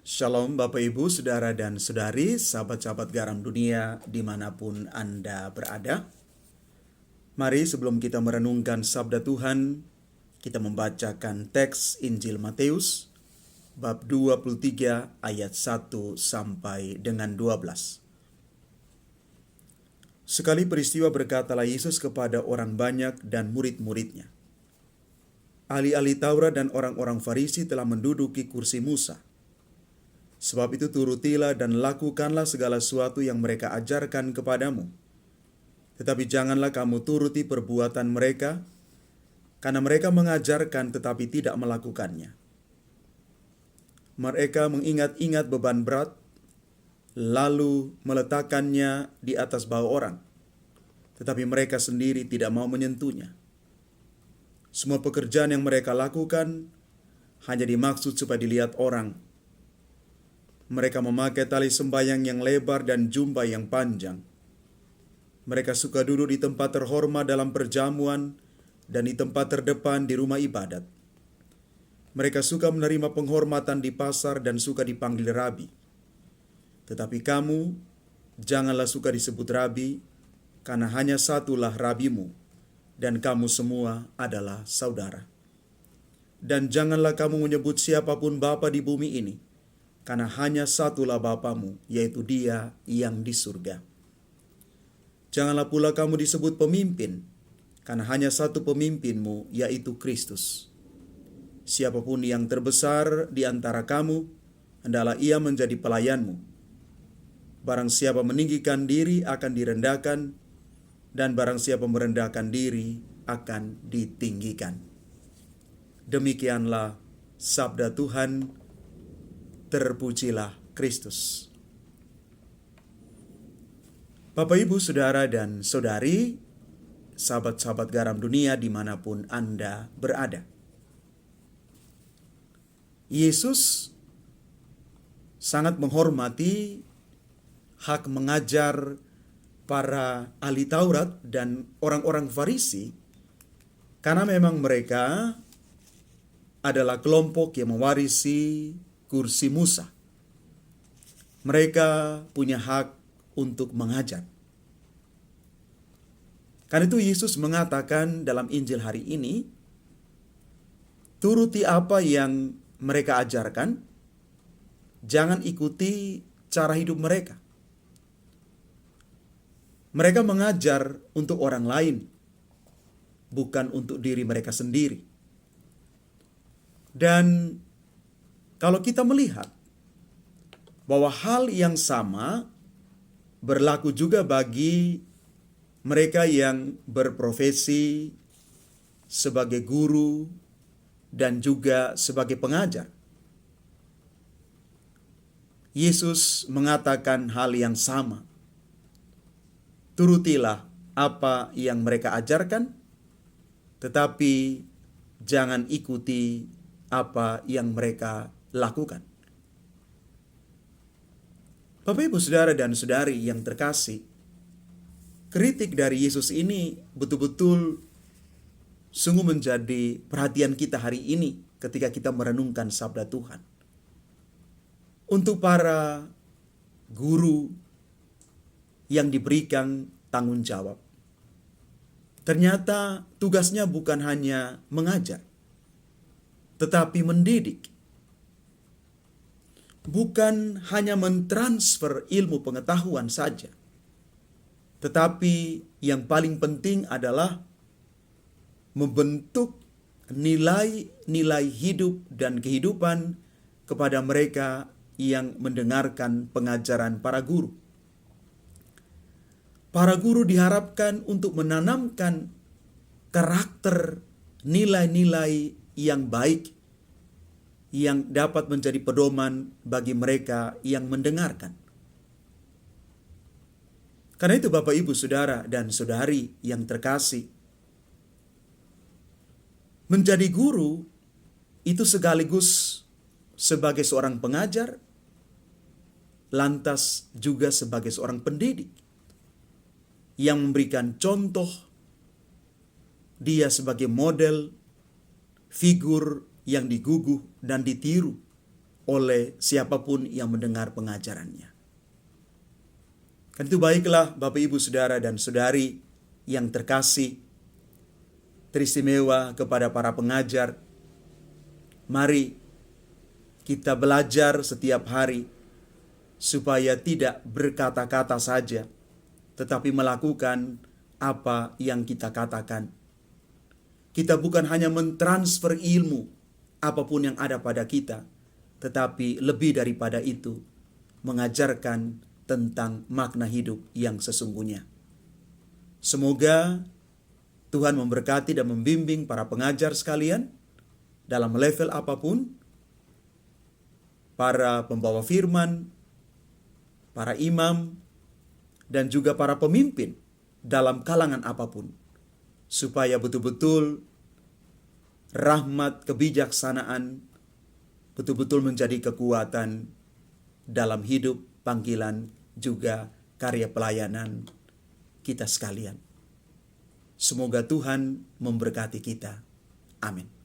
Shalom Bapak Ibu, Saudara dan Saudari, sahabat-sahabat garam dunia dimanapun Anda berada. Mari sebelum kita merenungkan sabda Tuhan, kita membacakan teks Injil Matius, bab 23 ayat 1 sampai dengan 12. Sekali peristiwa berkatalah Yesus kepada orang banyak dan murid-muridnya, ahli-ahli Taurat dan orang-orang Farisi telah menduduki kursi Musa. Sebab itu turutilah dan lakukanlah segala sesuatu yang mereka ajarkan kepadamu. Tetapi janganlah kamu turuti perbuatan mereka, karena mereka mengajarkan tetapi tidak melakukannya. Mereka mengingat-ingat beban berat, lalu meletakkannya di atas bahu orang, tetapi mereka sendiri tidak mau menyentuhnya. Semua pekerjaan yang mereka lakukan hanya dimaksud supaya dilihat orang. Mereka memakai tali sembayang yang lebar dan jubah yang panjang. Mereka suka duduk di tempat terhormat dalam perjamuan dan di tempat terdepan di rumah ibadat. Mereka suka menerima penghormatan di pasar dan suka dipanggil rabi. Tetapi kamu, janganlah suka disebut rabi, karena hanya satulah rabimu, dan kamu semua adalah saudara. Dan janganlah kamu menyebut siapapun bapa di bumi ini, karena hanya satulah Bapamu, yaitu Dia yang di surga. Janganlah pula kamu disebut pemimpin, karena hanya satu pemimpinmu, yaitu Kristus. Siapapun yang terbesar di antara kamu, hendaklah ia menjadi pelayanmu. Barang siapa meninggikan diri akan direndahkan, dan barang siapa merendahkan diri akan ditinggikan. Demikianlah sabda Tuhan. Terpujilah Kristus. Bapak, Ibu, Saudara, dan Saudari, sahabat-sahabat garam dunia dimanapun Anda berada. Yesus sangat menghormati hak mengajar para ahli Taurat dan orang-orang Farisi, karena memang mereka adalah kelompok yang mewarisi kursi Musa. Mereka punya hak untuk mengajar. Karena itu Yesus mengatakan dalam Injil hari ini, turuti apa yang mereka ajarkan, jangan ikuti cara hidup mereka. Mereka mengajar untuk orang lain, bukan untuk diri mereka sendiri. Dan kalau kita melihat bahwa hal yang sama berlaku juga bagi mereka yang berprofesi sebagai guru dan juga sebagai pengajar. Yesus mengatakan hal yang sama. Turutilah apa yang mereka ajarkan, tetapi jangan ikuti apa yang mereka lakukan. Bapak, Ibu, Saudara, dan Saudari yang terkasih, kritik dari Yesus ini betul-betul sungguh menjadi perhatian kita hari ini ketika kita merenungkan sabda Tuhan. Untuk para guru yang diberikan tanggung jawab, ternyata tugasnya bukan hanya mengajar, tetapi mendidik. Bukan hanya mentransfer ilmu pengetahuan saja, tetapi yang paling penting adalah membentuk nilai-nilai hidup dan kehidupan kepada mereka yang mendengarkan pengajaran para guru. Para guru diharapkan untuk menanamkan karakter nilai-nilai yang baik, yang dapat menjadi pedoman bagi mereka yang mendengarkan. Karena itu Bapak, Ibu, Saudara, dan Saudari yang terkasih, menjadi guru itu sekaligus sebagai seorang pengajar, lantas juga sebagai seorang pendidik yang memberikan contoh. Dia sebagai model, figur yang diguguh dan ditiru oleh siapapun yang mendengar pengajarannya. Kan itu baiklah Bapak Ibu Saudara dan Saudari yang terkasih, teristimewa kepada para pengajar. Mari kita belajar setiap hari supaya tidak berkata-kata saja, tetapi melakukan apa yang kita katakan. Kita bukan hanya mentransfer ilmu apapun yang ada pada kita, tetapi lebih daripada itu, mengajarkan tentang makna hidup yang sesungguhnya. Semoga Tuhan memberkati dan membimbing para pengajar sekalian dalam level apapun, para pembawa firman, para imam, dan juga para pemimpin dalam kalangan apapun, supaya betul-betul rahmat kebijaksanaan betul-betul menjadi kekuatan dalam hidup, panggilan, juga karya pelayanan kita sekalian. Semoga Tuhan memberkati kita. Amin.